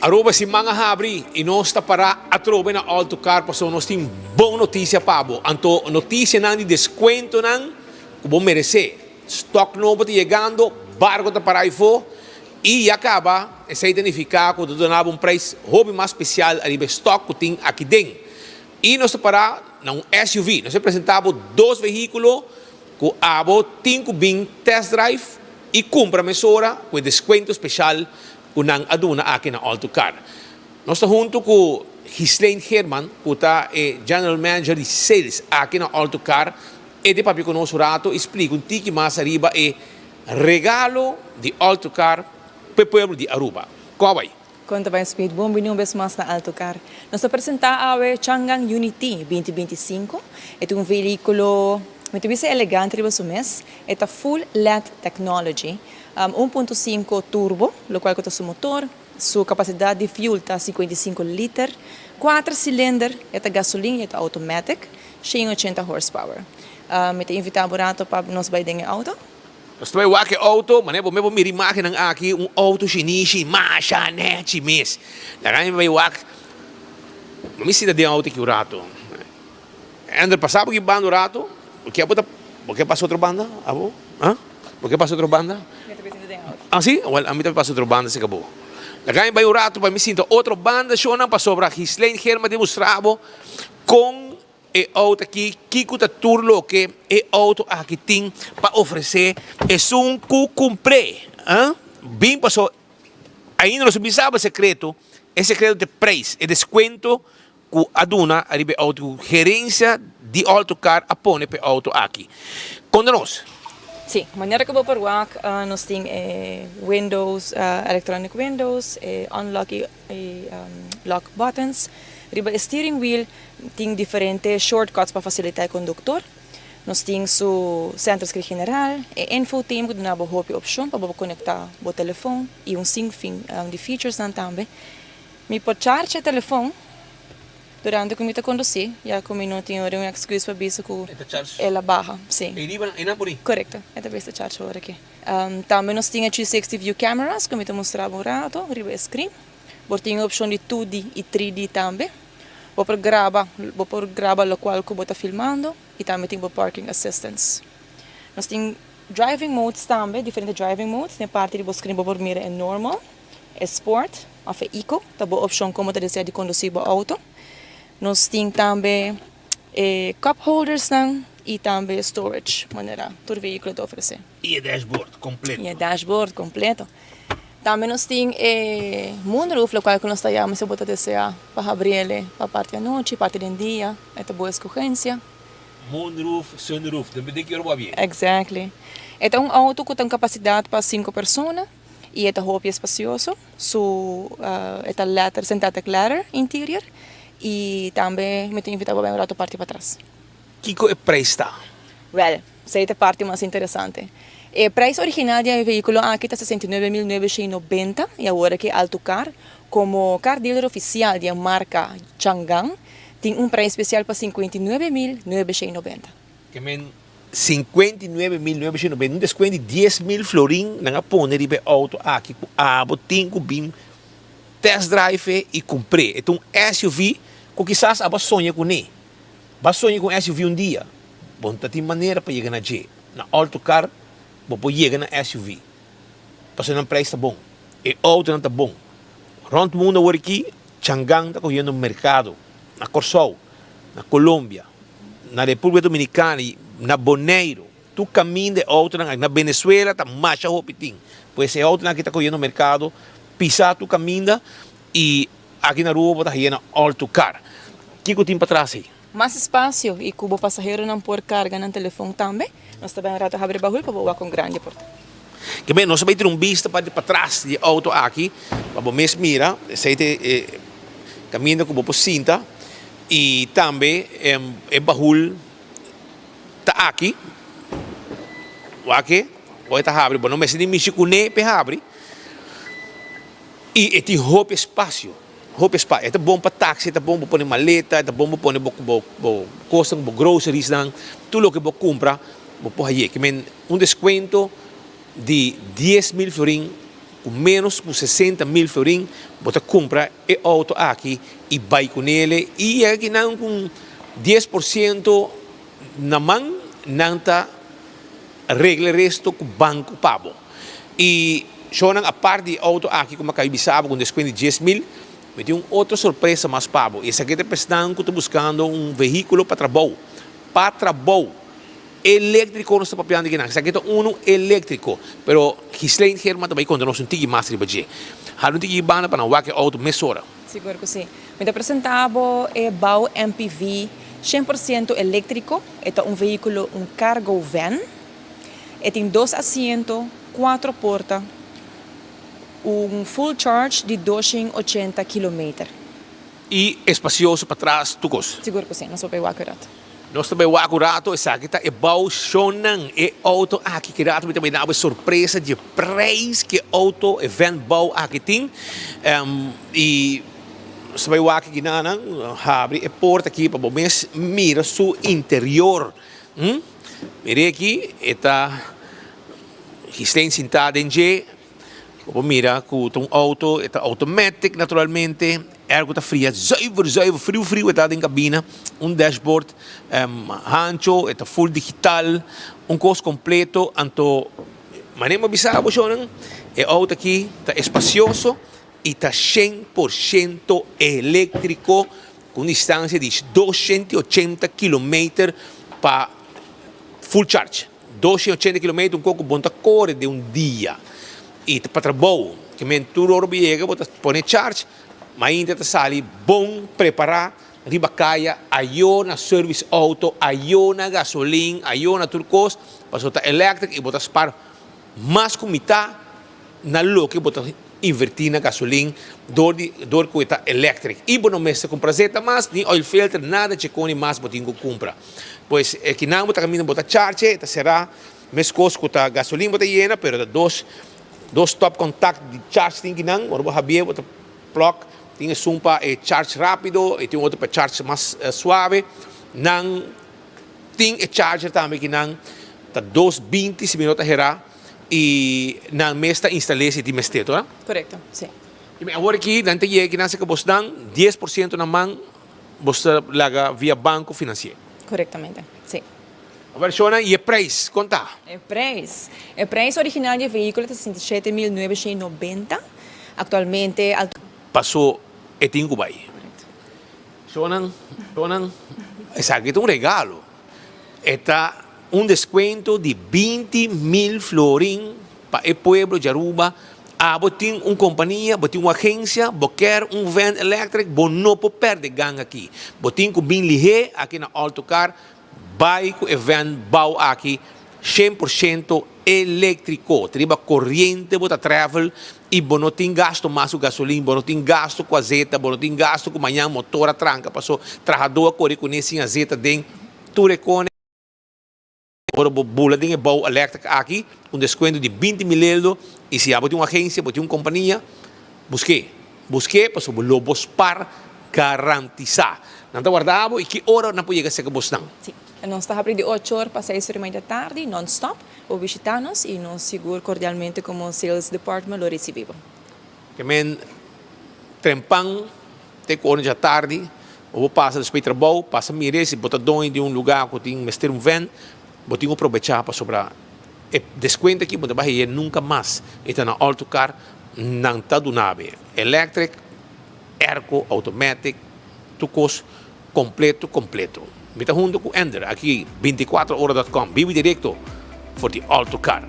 Aruba si mga habri, inosta para atrobe na autocar pa so nos ting bom notícia pabo. Anto notícia nang di descuento nang kubo merece. Stock novo te chegando, barco ta para ifo e acaba essa identificar com do nabo preço hobby mais especial a nível stock que tem aqui dentro. E nós para num SUV, nós apresentamos dois veículos com abo 5 bin test drive e compra mesura com desconto especial unang aduna akin na autocar. Nós estamos junto com Ghislaine Herman, que é General Manager de Sales aqui na autocar, e de papi conosco rato, explica um tiki mais arriba é regalo de autocar para o povo de Aruba. Qual vai? Conta bem, Speed. Bom dia, vez mais na Autocar. Nós apresentamos a Changan Unity 2025. É veículo muito elegante riba su mes. É full LED technology. 1.5 turbo, lo qual conta su motor. Sua capacidade de fuel está 55 litros. 4 cilindros, é gasolina, é automatic. 180 horsepower. Te invitamos para nós vai dentro auto. Nós também o aqui auto, mas eu vou me imagem aqui auto chinês, macha, net, mes. Daí vai o aqui, me sinta de auto aqui o rato. Andar passar por que banda o rato? Porque passou outra banda, abo? Hã? Porque passou outra banda? Ah, sim? Well, a mim também passou outra banda, se acabou. Daí vai o rato para me sinta outra banda, show não passou para Ghislaine Herman demonstrava com e auto aqui, Kiko tá turlo que é auto aqui tem para oferecer é um que comprei, bem passou, ainda não sabia o secreto, é secreto de preço, é desconto que a dona arriba auto gerência de autocar a pone para auto aqui. Conta-nos. Sim, maneira que vou por work, nós temos Windows, electronic Windows, unlock e lock buttons. Riba steering wheel tem diferentes shortcuts para facilitar o condutor. Nós temos o centro de general, e infotainment que dá uma opção para conectar o telefone e fim de features também. Me pode charge o telefone durante que me está conduzir, já que eu não tenho uma excusa para isso que ela barra, sim. E não por aí? Correto, é a besta charge agora aqui. Também nós temos 360 view cameras, que me está mostrando um rato, riba screen. Tem a opção de 2D e 3D também. Vou gravar o qual que eu estou filmando e também tem o parking assistance. Nós temos driving modes também, diferentes driving modes. Na parte de screen vou mira é normal, é sport, ou é eco, tá boa opção como deseja de conduzir o auto. Nós temos também cup holders e também storage, maneira todo veículo de oferecer. E o dashboard completo. E o dashboard completo. Também nós temos moonroof, o qual nós estamos se botar desejar para abrir ele para parte da noite, parte do dia, é uma boa escolha. Moonroof, sunroof, também que eu vou ver. Exactly. É auto que tem capacidade para 5 pessoas e é roupa espacioso, é letter, synthetic leather interior e também me tenho invitado para a parte para trás. Que é preço? Well, essa é a parte mais interessante. O preço original do veículo aqui está 69.990 e agora que Autocar, como car dealer oficial da marca Changan, tem preço especial para 59.990. Que men 59.990, desconto de 10.000 florin na pone de auto aqui com abo 5 bin test drive e comprei. Então SUV, que quizás aba sonha com ele. Ba sonha com SUV um dia. Bom, tem maneira para chegar na G. Na Autocar vou chegar na SUV. Porque o preço está bom. E auto não está bom. Rond o mundo agora aqui, Changan está correndo no mercado. Na Corsol, na Colômbia, na República Dominicana, na Bonaire. Tu caminho de auto na Venezuela, está mais rápido. Pois esse auto aqui está correndo no mercado, pisar tu caminho e aqui na rua está correndo Autocar. O que tem para trás aí? Mais espaço e cubo passageiro não pôr carga no telefone também. Nós também rato abre baú para voar com grande porta. Que bem, nós também temos vista para trás de auto aqui, para você mira, esse caminho como por cinta e também é baú tá aqui, o aqui, vai tá abre, não me se de chicune para abrir e tem roupa espaço. Roupa espaço, é bom para táxi, é bom para pôr maleta, é bom para pôr coisa, groceries, tudo o que você compra. Que men descuento de 10.000 florin com menos de 60 mil florin, você compra e auto aqui e vai com ele. E aqui não com 10% na mão, não está regle resto com o banco pabo. E só a parte de auto aqui, como a bisaba com desconto de 10 mil, me tem outra surpresa mais pabo. Esse aqui é prestando que estou buscando veículo para trabalho. Para trabalho. Elétrico não está papiando aqui. Esse aqui é elétrico. Pero, Gislaine Herman também quando nós não temos mais de budget. Há um tigi banda para não waque auto mesora. Seguro que sim. Me apresentava é Bau MPV 100% elétrico. É veículo, cargo van. Tem 2 assentos, 4 portas, full charge de 280 km. E espacioso para trás, tucos. Seguro que sim, não sou bem accurado. Nós também o acurato, essa aqui é bau shonan e auto aqui que rato também dá uma surpresa de preço que auto e van bau aqui tem. E sabe o aqui que não abre a porta aqui para vocês mira seu interior. Mire aqui, está Gislaine sentada em G. Mira, com um auto, está automático naturalmente. Ergo está fria, zuiver, frio, está em cabina. Dashboard, ancho, está full digital. Costo completo. Anto, manema bisabo, o auto aqui está espacioso e está 100% elétrico com distância de 280 km para full charge. 280 km, pouco bom corre de dia. E para trabalho, que mentura o biega, você põe charge, mas ainda está sali bom preparar, riba caia, ayo na service auto, ayo na gasolina, ayo na turcos, para estar elétrico e você spar mais com metade na lo que você invertir na gasolina, dor que está elétrico. E não mesmo comprar zeta mais, nem oil filter, nada de cone mais você compra. Pois é que não você caminha botar charge, está será mesmo coisa que a gasolina está llena, pero dos top contact de charge tem que não, agora você bota plug, tem um para charge rápido e tem outro para charge mais suave. Não tem charger também que não, está 220 minutos herá e não mesmo está instalado de mesteto, né? Correto, sim. E agora aqui, dante que nasa que você dá 10% na mão, você laga via banco financeiro. Corretamente, sim. Agora, Shona, e o preço? Conta. O preço original do veículo é 67.990. Atualmente... Passou e tem que vai. Shona, esse aqui é um regalo. Está desconto de 20 mil florin para o pueblo de Aruba. Botem uma companhia, botem uma agência, quer van elétrico, não pode perder gang aqui. Botem com bem ligeiro aqui na Autocar. Vai com o van bau aqui 100% elétrico. Triba corrente, bota travel e não tem gasto mais com gasolina, não tem gasto com azeta, não tem gasto com manhã motor a tranca. Passou trajador corre com esse azeta dentro, tu recone. Agora bula tem bau elétrico aqui, desconto de 20 mil euros. E se botar uma agência, botar uma companhia, busquei, passou o lobos para garantizar. Não está guardado e que hora não pode chegar a ser bostão? Sim. Nós estamos abrindo de 8 horas para 6 horas da tarde, non-stop. Ou visitar-nos e nos seguro cordialmente como Sales Department lo recebemos. Também, trempang, tem que hora da tarde, ou passa depois do trabalho, passa mire, se botar de lugar que tem mestre van, botar aproveitar para sobrar. Desconto aqui, botar barriga nunca mais. Então, na Autocar, não está do nave. Electric, ergo, automatic, tucos, completo. Me está junto com Ender, aqui 24horas.com, vive direto for the Autocar.